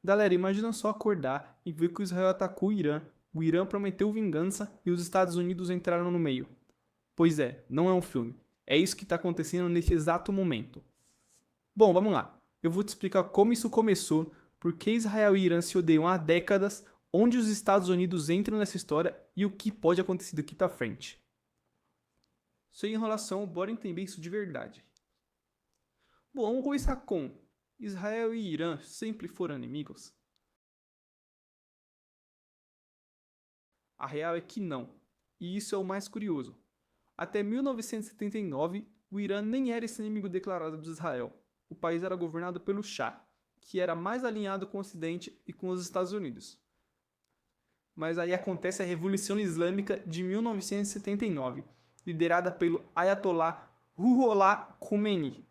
Galera, imagina só acordar e ver que Israel atacou o Irã prometeu vingança e os Estados Unidos entraram no meio. Pois é, não é um filme. É isso que está acontecendo nesse exato momento. Bom, vamos lá. Eu vou te explicar como isso começou, por que Israel e Irã se odeiam há décadas, onde os Estados Unidos entram nessa história e o que pode acontecer daqui pra frente. Sem enrolação, bora entender isso de verdade. Bom, vamos começar com: Israel e Irã sempre foram inimigos? A real é que não, e isso é o mais curioso. Até 1979, o Irã nem era esse inimigo declarado de Israel. O país era governado pelo Shah, que era mais alinhado com o Ocidente e com os Estados Unidos. Mas aí acontece a Revolução Islâmica de 1979, liderada pelo Ayatollah Ruhollah Khomeini.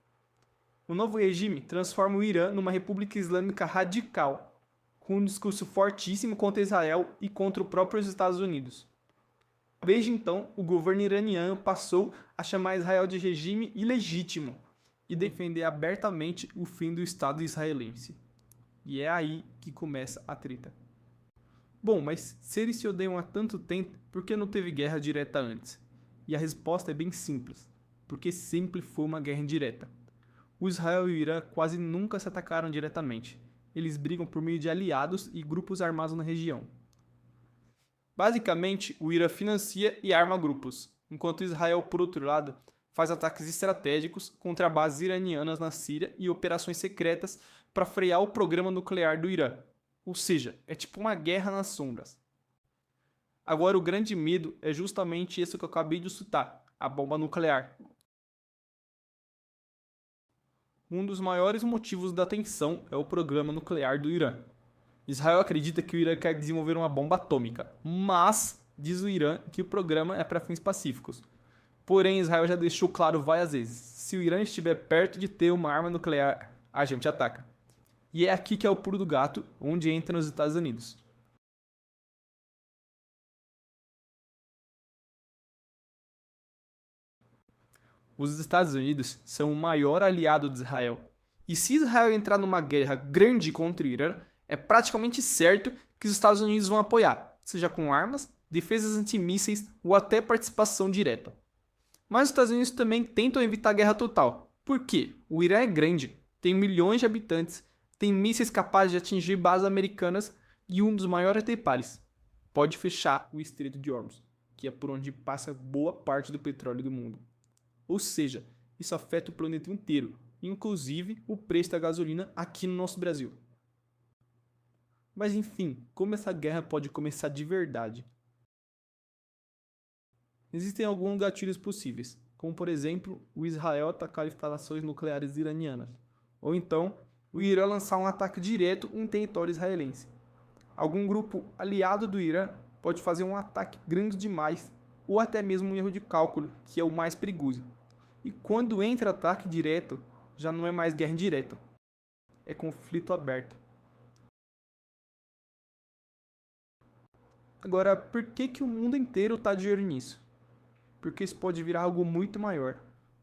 O novo regime transforma o Irã numa república islâmica radical, com um discurso fortíssimo contra Israel e contra os próprios Estados Unidos. Desde então, o governo iraniano passou a chamar Israel de regime ilegítimo e defender abertamente o fim do Estado israelense. E é aí que começa a treta. Bom, mas se eles se odeiam há tanto tempo, por que não teve guerra direta antes? E a resposta é bem simples, porque sempre foi uma guerra indireta. O Israel e o Irã quase nunca se atacaram diretamente. Eles brigam por meio de aliados e grupos armados na região. Basicamente, o Irã financia e arma grupos, enquanto Israel, por outro lado, faz ataques estratégicos contra bases iranianas na Síria e operações secretas para frear o programa nuclear do Irã. Ou seja, é tipo uma guerra nas sombras. Agora, o grande medo é justamente isso que eu acabei de citar, a bomba nuclear. Um dos maiores motivos da tensão é o programa nuclear do Irã. Israel acredita que o Irã quer desenvolver uma bomba atômica, mas diz o Irã que o programa é para fins pacíficos. Porém, Israel já deixou claro várias vezes: se o Irã estiver perto de ter uma arma nuclear, a gente ataca. E é aqui que é o pulo do gato, onde entram os Estados Unidos. Os Estados Unidos são o maior aliado de Israel. E se Israel entrar numa guerra grande contra o Irã, é praticamente certo que os Estados Unidos vão apoiar, seja com armas, defesas antimísseis ou até participação direta. Mas os Estados Unidos também tentam evitar a guerra total. Por quê? O Irã é grande, tem milhões de habitantes, tem mísseis capazes de atingir bases americanas e um dos maiores detalhes: pode fechar o Estreito de Hormuz, que é por onde passa boa parte do petróleo do mundo. Ou seja, isso afeta o planeta inteiro, inclusive o preço da gasolina aqui no nosso Brasil. Mas enfim, como essa guerra pode começar de verdade? Existem alguns gatilhos possíveis, como por exemplo, o Israel atacar instalações nucleares iranianas, ou então o Irã lançar um ataque direto em território israelense. Algum grupo aliado do Irã pode fazer um ataque grande demais, ou até mesmo um erro de cálculo, que é o mais perigoso. E quando entra ataque direto, já não é mais guerra indireta, é conflito aberto. Agora, por que o mundo inteiro está de olho nisso? Porque isso pode virar algo muito maior.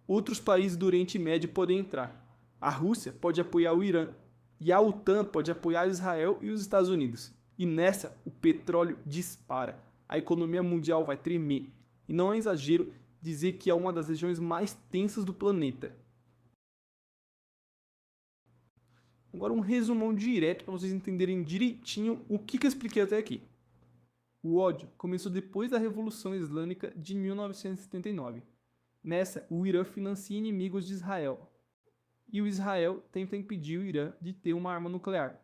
Outros países do Oriente Médio podem entrar. A Rússia pode apoiar o Irã. E a OTAN pode apoiar Israel e os Estados Unidos. E nessa, o petróleo dispara. A economia mundial vai tremer. E não é exagero dizer que é uma das regiões mais tensas do planeta. Agora um resumão direto para vocês entenderem direitinho o que eu expliquei até aqui. O ódio começou depois da Revolução Islâmica de 1979. Nessa, o Irã financia inimigos de Israel. E o Israel tenta impedir o Irã de ter uma arma nuclear.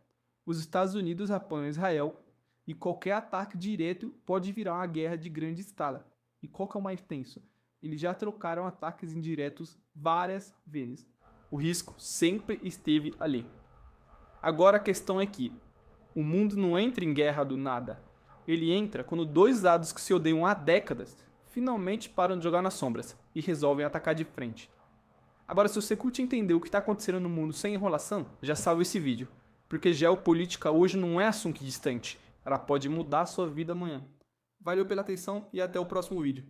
Os Estados Unidos apoiam Israel e qualquer ataque direto pode virar uma guerra de grande escala. E qual que é o mais tenso? Eles já trocaram ataques indiretos várias vezes. O risco sempre esteve ali. Agora a questão é que o mundo não entra em guerra do nada. Ele entra quando dois lados que se odeiam há décadas finalmente param de jogar nas sombras e resolvem atacar de frente. Agora, se você curte entender o que está acontecendo no mundo sem enrolação, já salve esse vídeo, porque geopolítica hoje não é assunto distante, ela pode mudar a sua vida amanhã. Valeu pela atenção e até o próximo vídeo.